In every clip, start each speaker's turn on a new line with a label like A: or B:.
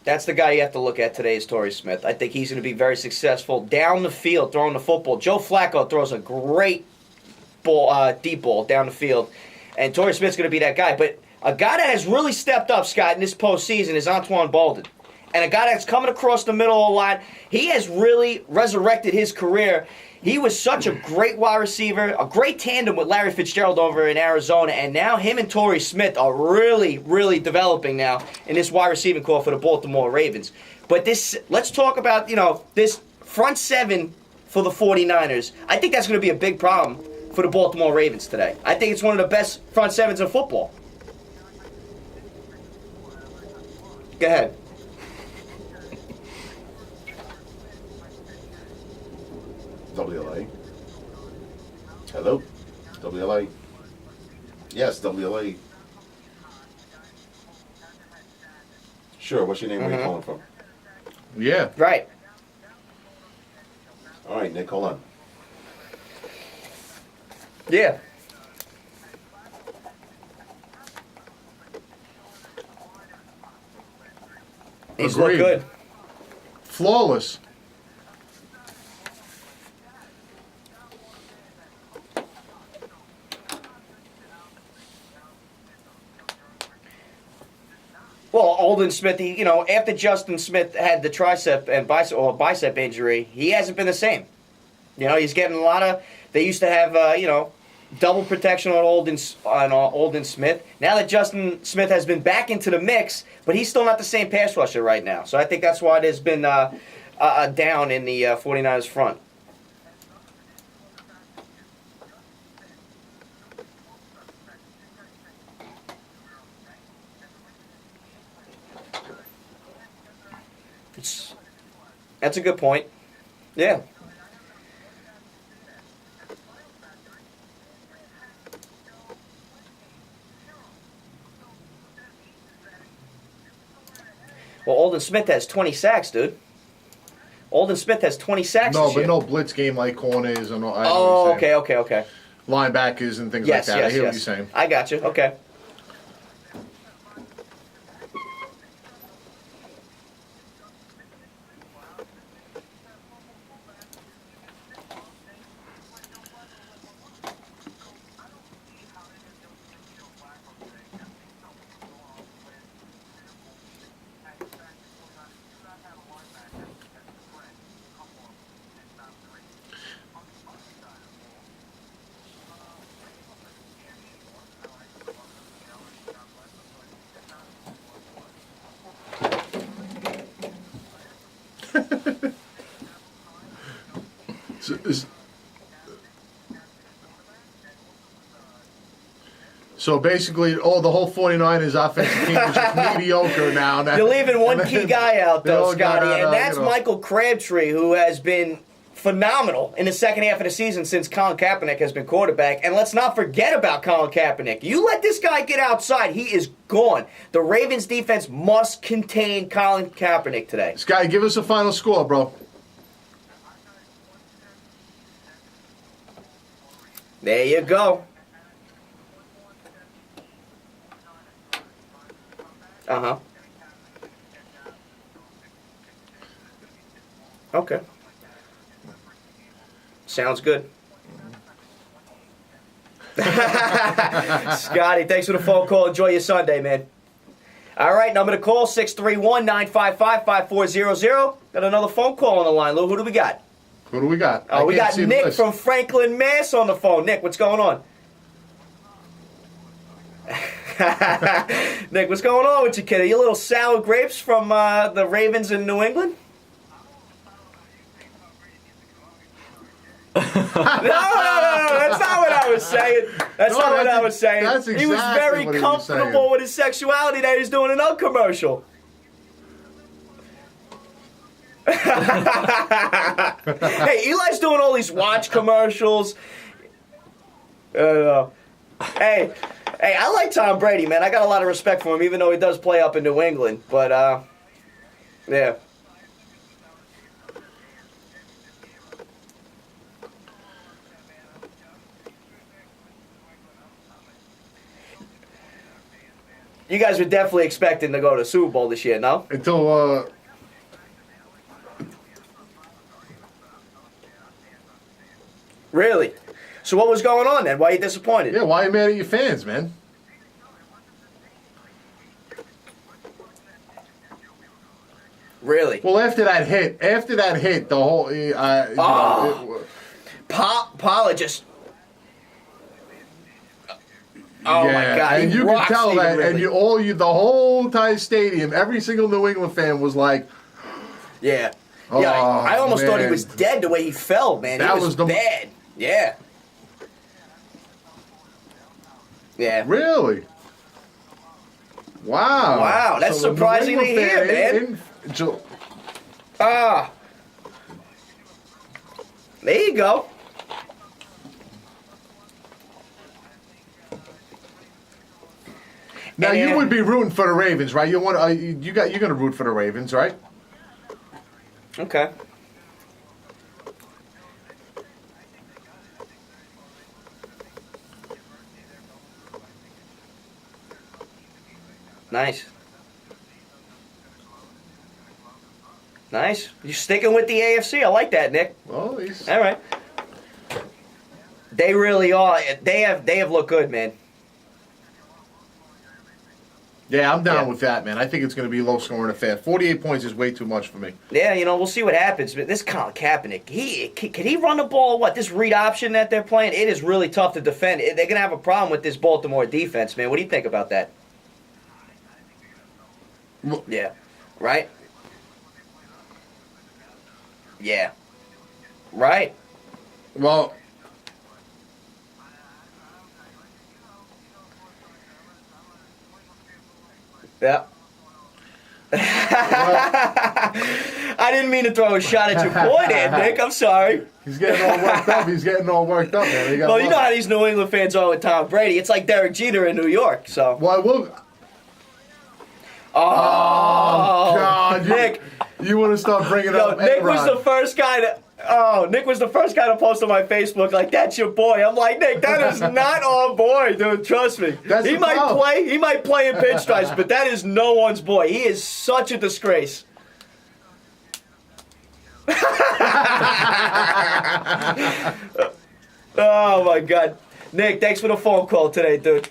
A: That's the guy you have to look at today is Torrey Smith. I think he's going to be very successful down the field throwing the football. Joe Flacco throws a great ball, deep ball down the field, and Torrey Smith's going to be that guy. But a guy that has really stepped up, Scott, in this postseason is Antoine Bolden. And a guy that's coming across the middle a lot. He has really resurrected his career. He was such a great wide receiver, a great tandem with Larry Fitzgerald over in Arizona, and now him and Torrey Smith are really, really developing now in this wide receiving core for the Baltimore Ravens. But let's talk about, this front seven for the 49ers. I think that's going to be a big problem for the Baltimore Ravens today. I think it's one of the best front sevens in football. Go ahead.
B: WLA. Hello? WLA. Yes, WLA. Sure, what's your name? Where are you calling from?
C: Yeah.
A: Right.
B: All right, Nick, hold on.
A: Yeah. He's looked good.
C: Flawless.
A: Well, Aldon Smith, after Justin Smith had the tricep and bicep injury, he hasn't been the same. He's getting a lot of. They used to have, double protection on Aldon Smith. Now that Justin Smith has been back into the mix, but he's still not the same pass rusher right now. So I think that's why there's been a down in the 49ers front. That's a good point. Yeah. Well, Aldon Smith has 20 sacks, dude. Aldon Smith has 20 sacks
C: No,
A: this
C: but
A: year.
C: no blitz game like corners and all.
A: Oh, okay.
C: Linebackers and things like that. I hear what you're saying.
A: I got you. Okay.
C: So basically, the whole 49ers offensive team is just mediocre now.
A: You're leaving one key guy out, though, Scotty, and
C: out,
A: that's Michael Crabtree, who has been phenomenal in the second half of the season since Colin Kaepernick has been quarterback. And let's not forget about Colin Kaepernick. You let this guy get outside, he is gone. The Ravens defense must contain Colin Kaepernick today.
C: Scotty, give us a final score, bro.
A: There you go. Uh-huh. Okay. Sounds good. Scotty, thanks for the phone call. Enjoy your Sunday, man. All right, number to call, 631-955-5400. Got another phone call on the line. Lou, who do we got?
C: Who do we got?
A: Oh, we got Nick from Franklin, Mass on the phone. Nick, what's going on? Nick, what's going on with you, kid? Are you little sour grapes from the Ravens in New England? No, that's not what I was saying. That's not what I was saying.
C: That's
A: He was very
C: exactly what he was
A: comfortable
C: saying.
A: with his sexuality that he's doing an commercial. Hey, Eli's doing all these watch commercials. Hey, I like Tom Brady, man. I got a lot of respect for him, even though he does play up in New England. But, yeah. You guys were definitely expecting to go to Super Bowl this year, no?
C: Until
A: Really? So what was going on then? Why are you disappointed?
C: yeah, why are you mad at your fans, man?
A: Really?
C: Well, after that hit, the whole
A: Paula just. Oh
C: yeah,
A: my God!
C: and
A: he
C: you could
A: rocked
C: tell
A: Stephen
C: that,
A: Ridley.
C: and the whole entire stadium, every single New England fan was like,
A: Yeah.
C: Oh,
A: Yeah, I almost thought he
C: man.
A: was dead the way he fell, man.
C: That
A: He was
C: was the-
A: bad. Yeah. Yeah.
C: really? Wow.
A: Wow, that's
C: the New
A: surprising to
C: England
A: hear,
C: fan
A: man. Ah. There you go.
C: Now
A: And,
C: you would be rooting for the Ravens, right? You're gonna root for the Ravens, right?
A: Okay. Nice. Nice. You sticking with the AFC? I like that, Nick.
C: Well, he's,
A: All right. They really are. They have looked good, man.
C: yeah, I'm down
A: Yeah.
C: with that, man. I think it's gonna be a low scoring affair. 48 points is way too much for me.
A: Yeah, we'll see what happens. But this Colin Kaepernick, can he run the ball? What, this read option that they're playing? It is really tough to defend. They're gonna have a problem with this Baltimore defense, man. What do you think about that?
C: Well-
A: Yeah. Right? Yeah. Right.
C: Well,
A: Yeah. I didn't mean to throw a shot at your boy there, Nick. I'm sorry.
C: he's getting all worked up. He's getting all worked up, man.
A: Well, you know how these New England fans are with Tom Brady. It's like Derek Jeter in New York. So.
C: Well, I will.
A: Oh,
C: God,
A: Nick.
C: You want to start bringing
A: Yo,
C: up
A: Nick was
C: Enron.
A: the first guy to. Oh, Nick was the first guy to post on my Facebook like, "That's your boy." I'm like, Nick, that is not our boy, dude. Trust me.
C: That's
A: He
C: the
A: might
C: problem.
A: play. He might play in pinstripes, but that is no one's boy. He is such a disgrace. Oh my God, Nick, thanks for the phone call today, dude.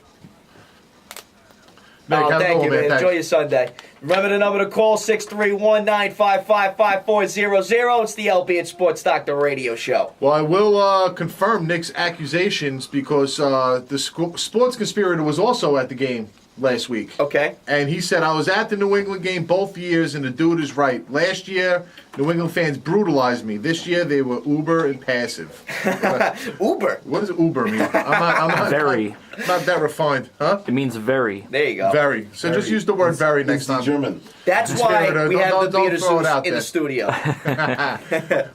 C: Nick,
A: Oh,
C: have a
A: thank
C: good
A: you,
C: one,
A: man.
C: Thanks.
A: Enjoy your Sunday. Remember the number to call, 631-955-5400. It's the LB and Sports Doctor Radio Show.
C: Well, I will confirm Nick's accusations because the sports conspirator was also at the game last week.
A: Okay.
C: And he said, I was at the New England game both years, and the dude is right. Last year, New England fans brutalized me. This year, they were uber and passive.
A: Uber.
C: What does uber mean? I'm not
D: Very.
C: not that refined, huh?
D: It means very.
A: There you go.
C: Very. So just use the word very next
B: It's the
C: time.
B: German.
A: That's why
C: Conspirator,
A: we
C: don't-
A: have the
C: don't
A: Beatles
C: throw it out
A: in the
C: there.
A: studio.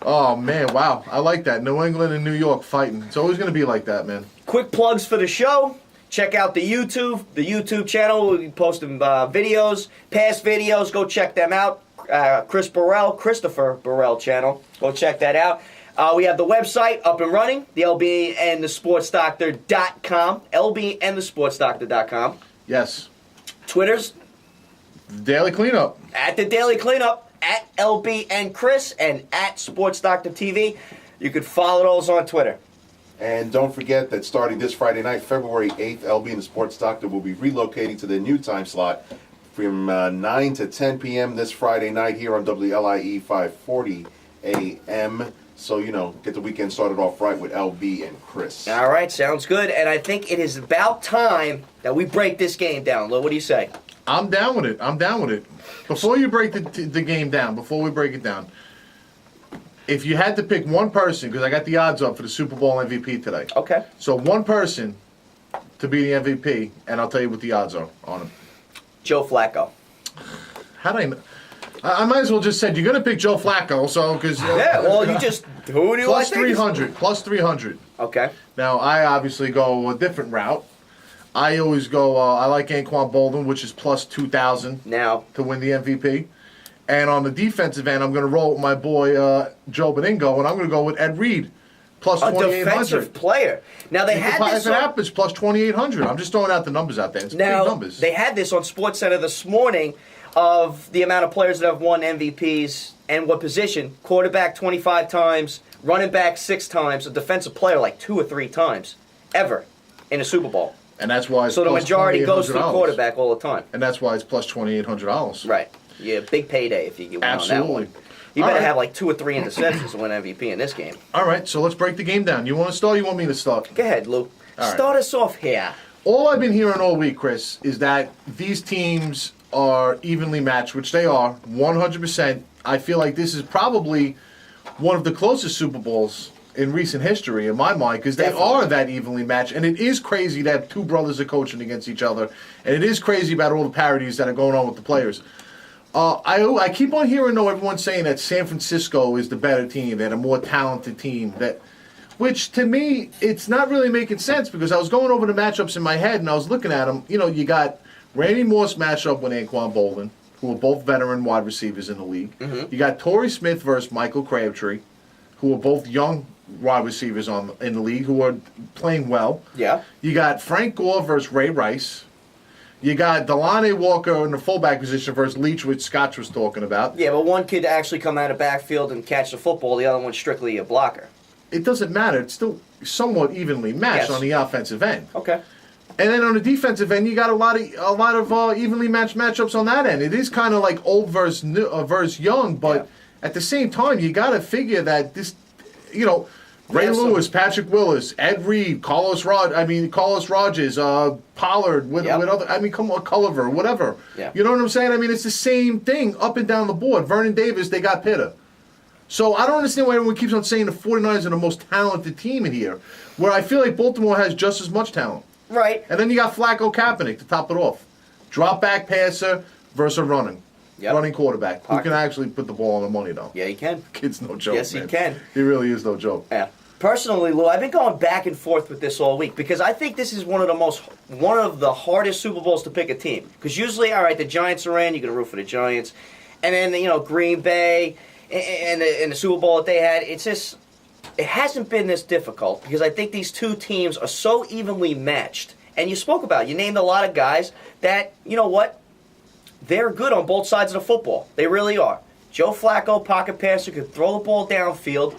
C: Oh, man, wow. I like that. New England and New York fighting. It's always going to be like that, man.
A: Quick plugs for the show. Check out the YouTube channel. We'll be posting videos, past videos. Go check them out. Christopher Burrell channel. Go check that out. We have the website up and running, the LBandtheSportsDoctor.com. LBandtheSportsDoctor.com.
C: Yes.
A: Twitter's
C: Daily cleanup.
A: at the Daily Cleanup, at LB and Chris, and at Sports Doctor TV. You can follow those on Twitter.
B: And don't forget that starting this Friday night, February 8th, LB and the Sports Doctor will be relocating to the new time slot from 9 to 10 p.m. this Friday night here on WLIE 540 a.m. So, get the weekend started off right with LB and Chris.
A: All right, sounds good. And I think it is about time that we break this game down. Lou, what do you say?
C: I'm down with it. Before you break the game down, before we break it down, if you had to pick one person, because I got the odds up for the Super Bowl MVP today.
A: Okay.
C: So one person to be the MVP, and I'll tell you what the odds are on him.
A: Joe Flacco.
C: How do I know? I might as well just said you're going to pick Joe Flacco, so because
A: Yeah, well, you just who do you
C: plus
A: like?
C: 300, plus 300.
A: Okay.
C: Now I obviously go a different route. I always go. I like Anquan Bolden, which is plus 2,000
A: Now,
C: to win the MVP. And on the defensive end, I'm going to roll with my boy Joe Beningo, and I'm going to go with Ed Reed, plus
A: A
C: 2,800.
A: defensive player. Now they had this.
C: If it happens, plus 2,800. I'm just throwing out the numbers out there. It's big
A: Now
C: numbers.
A: they had this on SportsCenter this morning of the amount of players that have won MVPs and what position. Quarterback 25 times, running back 6 times, a defensive player like 2 or 3 times ever in a Super Bowl.
C: And that's why it's
A: So the
C: plus
A: majority goes to the
C: $2,800.
A: quarterback all the time.
C: And that's why it's plus $2,800.
A: Right. Yeah, big payday if you get one on that
C: Absolutely.
A: one. You
C: All
A: better
C: right.
A: have like 2 or 3 interceptions to win MVP in this game.
C: All right, so let's break the game down. You want to start or you want me to start?
A: Go ahead, Lou.
C: All right.
A: Start us off here.
C: All I've been hearing all week, Chris, is that these teams are evenly matched, which they are, 100%. I feel like this is probably one of the closest Super Bowls in recent history, in my mind, because they
A: Definitely.
C: are that evenly matched. And it is crazy that 2 brothers are coaching against each other. And it is crazy about all the parodies that are going on with the players. I keep on hearing, though, everyone saying that San Francisco is the better team, that a more talented team, which to me, it's not really making sense because I was going over the matchups in my head and I was looking at them. You know, you got Randy Moss matched up with Anquan Bolden, who are both veteran wide receivers in the league.
A: Mm-hmm.
C: You got Torrey Smith versus Michael Crabtree, who are both young wide receivers in the league who are playing well.
A: Yeah.
C: You got Frank Gore versus Ray Rice. You got Delane Walker in the fullback position versus Leach, which Scotch was talking about.
A: Yeah, but one kid actually come out of backfield and catch the football. The other one's strictly a blocker.
C: It doesn't matter. It's still somewhat evenly matched
A: Yes.
C: on the offensive end.
A: Okay.
C: And then on the defensive end, you got a lot of evenly matched matchups on that end. It is kind of like old versus young, but
A: Yeah.
C: at the same time, you got to figure that this, you know, Ray
A: Yeah, so-
C: Lewis, Patrick Willis, Ed Reed, Carlos Rogers, Pollard, with
A: Yep.
C: other, come on, Culliver, whatever.
A: Yeah.
C: You know what I'm saying? I mean, it's the same thing up and down the board. Vernon Davis, they got Pitta. So I don't understand why everyone keeps on saying the 49ers are the most talented team in here, where I feel like Baltimore has just as much talent.
A: Right.
C: And then you got Flacco Kaepernick to top it off. Drop back passer versus a running quarterback. Who
A: Pocket.
C: can actually put the ball on the money, though.
A: Yeah, you can.
C: Kid's no joke,
A: Yes, he
C: man.
A: can.
C: He really is no joke.
A: Yeah. Personally, Lou, I've been going back and forth with this all week because I think this is one of the hardest Super Bowls to pick a team. Because usually, all right, the Giants are in, you're going to root for the Giants. And then, Green Bay and the Super Bowl that they had, it hasn't been this difficult because I think these two teams are so evenly matched. And you spoke about it. You named a lot of guys that, you know what? They're good on both sides of the football. They really are. Joe Flacco, pocket passer, could throw the ball downfield.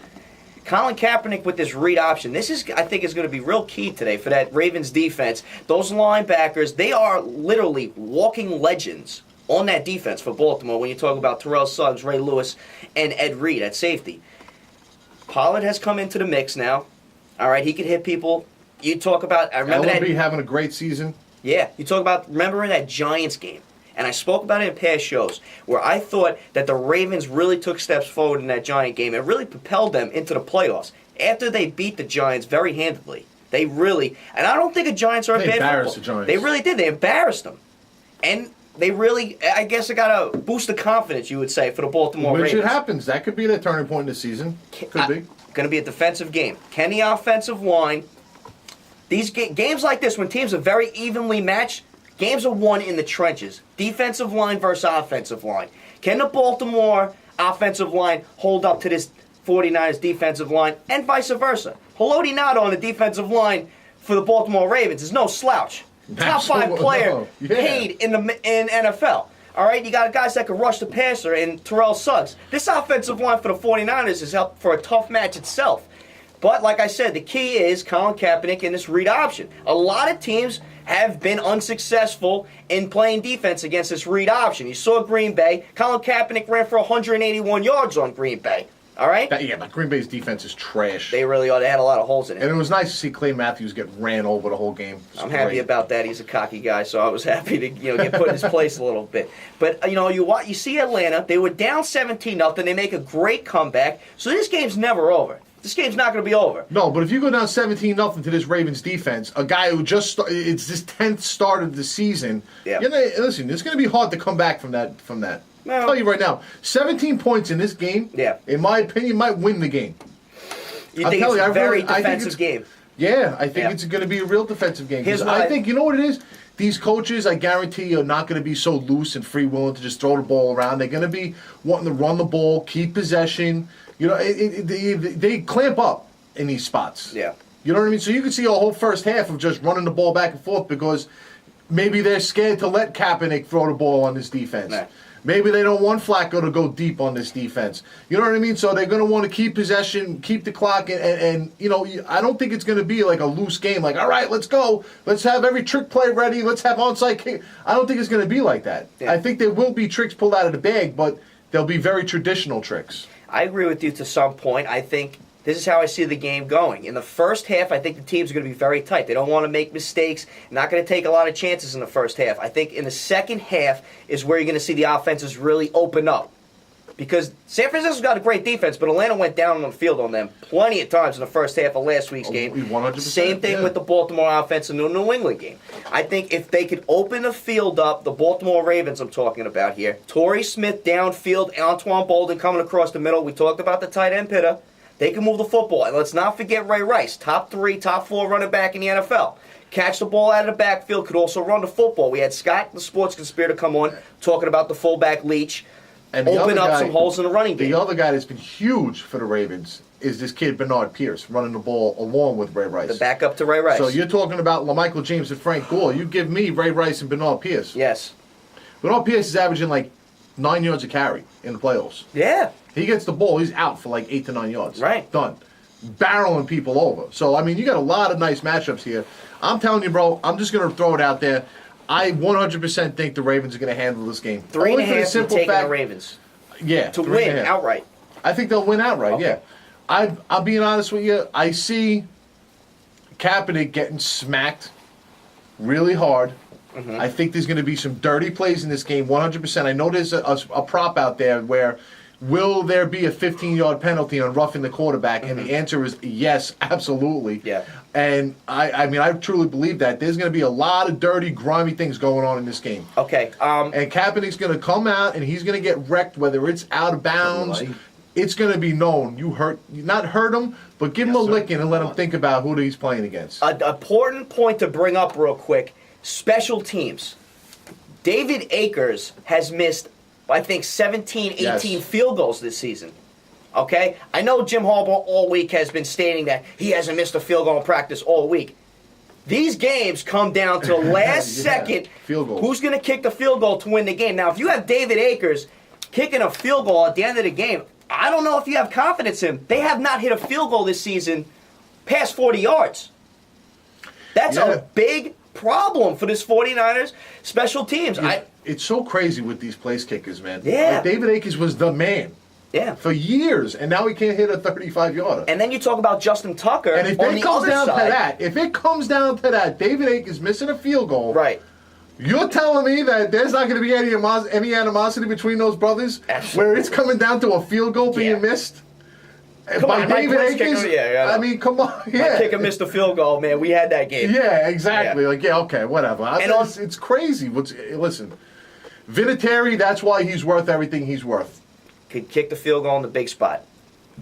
A: Colin Kaepernick with this read option. I think, is going to be real key today for that Ravens defense. Those linebackers, they are literally walking legends on that defense for Baltimore when you talk about Terrell Suggs, Ray Lewis, and Ed Reed at safety. Pollard has come into the mix now. All right, he can hit people. You talk about, I remember that.
C: LB having a great season.
A: Yeah, you talk about, remember that Giants game, and I spoke about it in past shows, where I thought that the Ravens really took steps forward in that Giant game and really propelled them into the playoffs after they beat the Giants very handedly. They really, and I don't think the Giants are a
C: They
A: bad
C: embarrassed
A: football.
C: the Giants.
A: They really did. They embarrassed them. And they really, I guess it got to boost the confidence, you would say, for the Baltimore
C: Which
A: Ravens.
C: it happens. That could be the turning point in the season. Could be.
A: Going to be a defensive game. Can the offensive line, these games like this, when teams are very evenly matched, games are won in the trenches. Defensive line versus offensive line. Can the Baltimore offensive line hold up to this 49ers defensive line, and vice versa? Haloti Ngata on the defensive line for the Baltimore Ravens is no slouch. Top 5
C: Absolutely.
A: player
C: No. Yeah.
A: paid in NFL. All right, you got guys that can rush the passer and Terrell Suggs. This offensive line for the 49ers is up for a tough match itself. But like I said, the key is Colin Kaepernick and this read option. A lot of teams have been unsuccessful in playing defense against this read option. You saw Green Bay. Colin Kaepernick ran for 181 yards on Green Bay. All right?
C: But Green Bay's defense is trash.
A: They really are. They had a lot of holes in it.
C: And it was nice to see Clay Matthews get ran over the whole game.
A: I'm happy about that. He's a cocky guy, so I was happy to get put in his place a little bit. But you see Atlanta. They were down 17-0. They make a great comeback. So this game's never over. This game's not going to be over.
C: No, but if you go down 17-0 to this Ravens defense, a guy who it's his 10th start of the season.
A: Yeah.
C: Listen, it's going to be hard to come back from that.
A: No.
C: I'll tell you right now, 17 points in this game.
A: Yeah.
C: In my opinion, might win the game.
A: You think it's a very defensive game?
C: Yeah, I think
A: Yeah.
C: it's going to be a real defensive game.
A: Here's
C: 'Cause
A: what
C: I think, you know what it is? These coaches, I guarantee, are not going to be so loose and free willing to just throw the ball around. They're going to be wanting to run the ball, keep possession. They clamp up. in these spots.
A: Yeah.
C: You know what I mean? So you can see a whole first half of just running the ball back and forth because maybe they're scared to let Kaepernick throw the ball on this defense.
A: Nah.
C: Maybe they don't want Flacco to go deep on this defense. You know what I mean? So they're going to want to keep possession, keep the clock, and you know, I don't think it's going to be like a loose game. Like, all right, let's go. Let's have every trick play ready. Let's have onside kick. I don't think it's going to be like that.
A: Yeah.
C: I think there will be tricks pulled out of the bag, but they'll be very traditional tricks.
A: I agree with you to some point. I think this is how I see the game going. In the first half, I think the teams are going to be very tight. They don't want to make mistakes, not going to take a lot of chances in the first half. I think in the second half is where you're going to see the offenses really open up. Because San Francisco's got a great defense, but Atlanta went down on the field on them plenty of times in the first half of last week's game.
C: 100%,
A: Same thing
C: yeah.
A: with the Baltimore offense in the New England game. I think if they could open the field up, the Baltimore Ravens I'm talking about here, Torrey Smith downfield, Antoine Bolden coming across the middle. We talked about the tight end pitter. They can move the football. And let's not forget Ray Rice, top 3, top 4 running back in the NFL. Catch the ball out of the backfield, could also run the football. We had Scott, the sports conspirator, come on, talking about the fullback Leach.
C: And the
A: Open
C: other
A: up
C: guy-
A: some holes in the running game.
C: The other guy that's been huge for the Ravens is this kid Bernard Pierce running the ball along with Ray Rice.
A: The backup to Ray Rice.
C: So you're talking about LaMichael James and Frank Gore. You give me Ray Rice and Bernard Pierce.
A: Yes.
C: Bernard Pierce is averaging like 9 yards a carry in the playoffs.
A: Yeah.
C: He gets the ball, he's out for like 8 to 9 yards.
A: Right.
C: Done. Barreling people over. So, I mean, you got a lot of nice matchups here. I'm telling you, bro, I'm just going to throw it out there. I 100% think the Ravens are going to handle this game.
A: 3.5
C: Only for the
A: you're
C: simple
A: taking
C: fact,
A: the Ravens.
C: Yeah.
A: To
C: 3.5.
A: win outright.
C: I think they'll win outright,
A: Okay.
C: yeah. I'm being honest with you. I see Kaepernick getting smacked really hard.
A: Mm-hmm.
C: I think there's going to be some dirty plays in this game, 100%. I know there's a prop out there where will there be a 15-yard penalty on roughing the quarterback? And the answer is yes, absolutely.
A: Yeah.
C: And I mean, I truly believe that. There's going to be a lot of dirty, grimy things going on in this game.
A: Okay.
C: And Kaepernick's going to come out and he's going to get wrecked, whether it's out of bounds.
B: Right.
C: It's going to be known. Not hurt him, but give him a
B: sir.
C: licking and let him think about who he's playing against.
A: An important point to bring up real quick. Special teams. David Akers has missed, I think, 17, 18
C: Yes.
A: field goals this season. Okay? I know Jim Harbaugh all week has been stating that he hasn't missed a field goal in practice all week. These games come down to the last
C: Yeah,
A: second.
C: field goals.
A: Who's going to kick the field goal to win the game? Now, if you have David Akers kicking a field goal at the end of the game, I don't know if you have confidence in him. They have not hit a field goal this season past 40 yards. That's
C: Yeah.
A: a big problem for this 49ers special teams.
C: It's so crazy with these place kickers, man.
A: Yeah.
C: Like David Akers was the man
A: Yeah.
C: for years, and now he can't hit a 35-yarder.
A: And then you talk about Justin Tucker
C: And if
A: on
C: it
A: the
C: comes
A: other
C: down
A: side.
C: to that, David Akers missing a field goal.
A: Right.
C: You're telling me that there's not going to be any animosity between those brothers,
A: Absolutely.
C: where it's coming down to a field goal being
A: Yeah.
C: missed
A: Come
C: by
A: on, Mike
C: David
A: Prince
C: Akers?
A: kicker, yeah,
C: I mean, come on,
A: My
C: yeah,
A: kicker missed a field goal, man. We had that game.
C: yeah, exactly.
A: Yeah.
C: Like, yeah, okay, whatever.
A: And on-
C: It's crazy. Listen, Vinatieri, that's why he's worth everything he's worth.
A: Could kick the field goal in the big spot.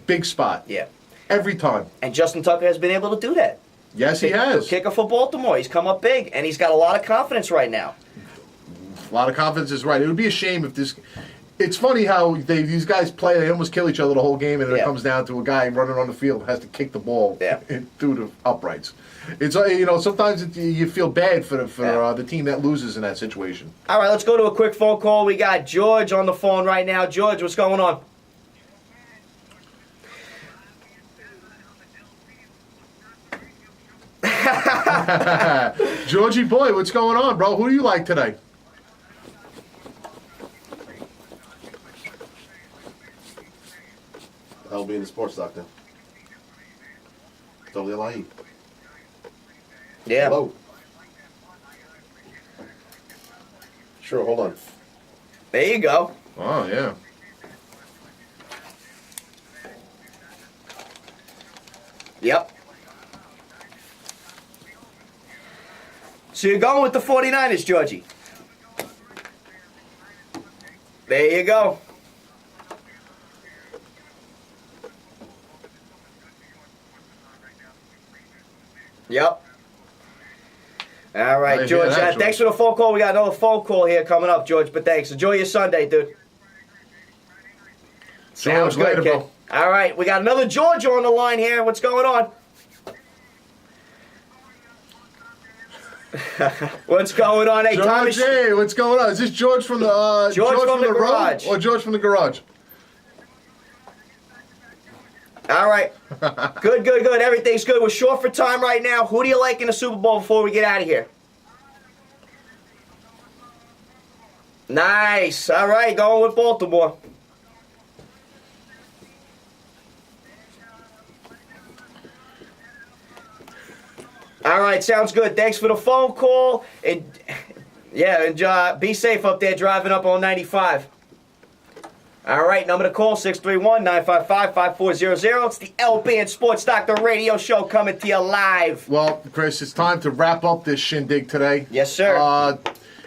C: Big spot.
A: Yeah.
C: Every time.
A: And Justin Tucker has been able to do that.
C: Yes, he has.
A: Kicker for Baltimore. He's come up big, and he's got a lot of confidence right now.
C: A lot of confidence is right. It would be a shame if this. It's funny how these guys play. They almost kill each other the whole game, and then
A: Yeah.
C: it comes down to a guy running on the field has to kick the ball
A: Yeah.
C: through the uprights. It's sometimes you feel bad for the team that loses in that situation.
A: All right, let's go to a quick phone call. We got George on the phone right now. George, what's going on?
C: Georgie boy, what's going on, bro? Who do you like today?
B: I'll be in the sports doctor. WLIE.
A: Yeah.
B: Hello. Sure, hold on.
A: There you go.
C: Oh yeah.
A: Yep. So you're going with the 49ers, Georgie. There you go. Yep. All right,
C: I
A: George.
C: hear that,
A: Thanks for
C: George.
A: the phone call. We got another phone call here coming up, George. But thanks. Enjoy your Sunday, dude. Sounds good,
C: later,
A: kid.
C: bro.
A: All right, we got another George on the line here. What's going on? What's going on? Hey, Tommy.
C: George, hey, what's going on? Is this George from the
A: George from the garage.
C: road or George from the garage?
A: All right. Good. Everything's good. We're short for time right now. Who do you like in the Super Bowl before we get out of here? Nice. All right, going with Baltimore. All right, sounds good. Thanks for the phone call. And be safe up there driving up on 95. All right, number to call, 631-955-5400. It's the LB Sports Doctor Radio Show coming to you live.
C: Well, Chris, it's time to wrap up this shindig today.
A: Yes, sir.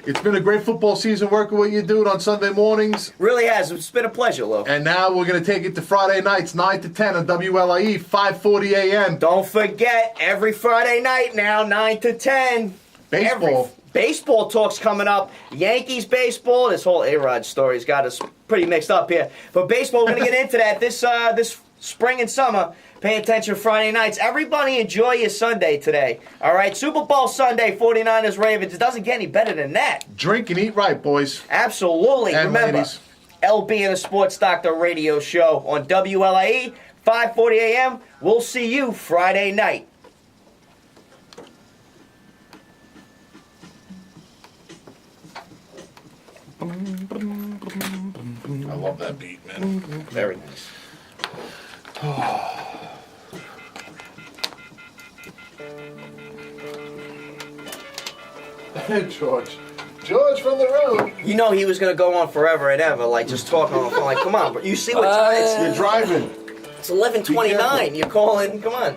C: It's been a great football season working with you, dude, on Sunday mornings.
A: Really has. It's been a pleasure, Lou.
C: And now we're going to take it to Friday nights, 9 to 10 on WLIE, 5:40 a.m.
A: Don't forget, every Friday night now, 9 to 10.
C: Baseball.
A: Baseball talk's coming up. Yankees baseball. This whole A-Rod story's got us pretty mixed up here. But baseball, we're going to get into that this spring and summer. Pay attention Friday nights. Everybody enjoy your Sunday today. All right, Super Bowl Sunday, 49ers Ravens. It doesn't get any better than that.
C: Drink and eat right, boys.
A: Absolutely.
C: And
A: remember,
C: ladies.
A: LB and the Sports Doctor Radio Show on WLIE, 5:40 a.m. We'll see you Friday night.
C: I love that beat, man.
A: Very nice.
C: George. George from the road.
A: You know he was going to go on forever and ever, like just talking on the phone. Like, come on, bro. You see what time
C: You're driving.
A: it's 11:29. You're calling. Come on.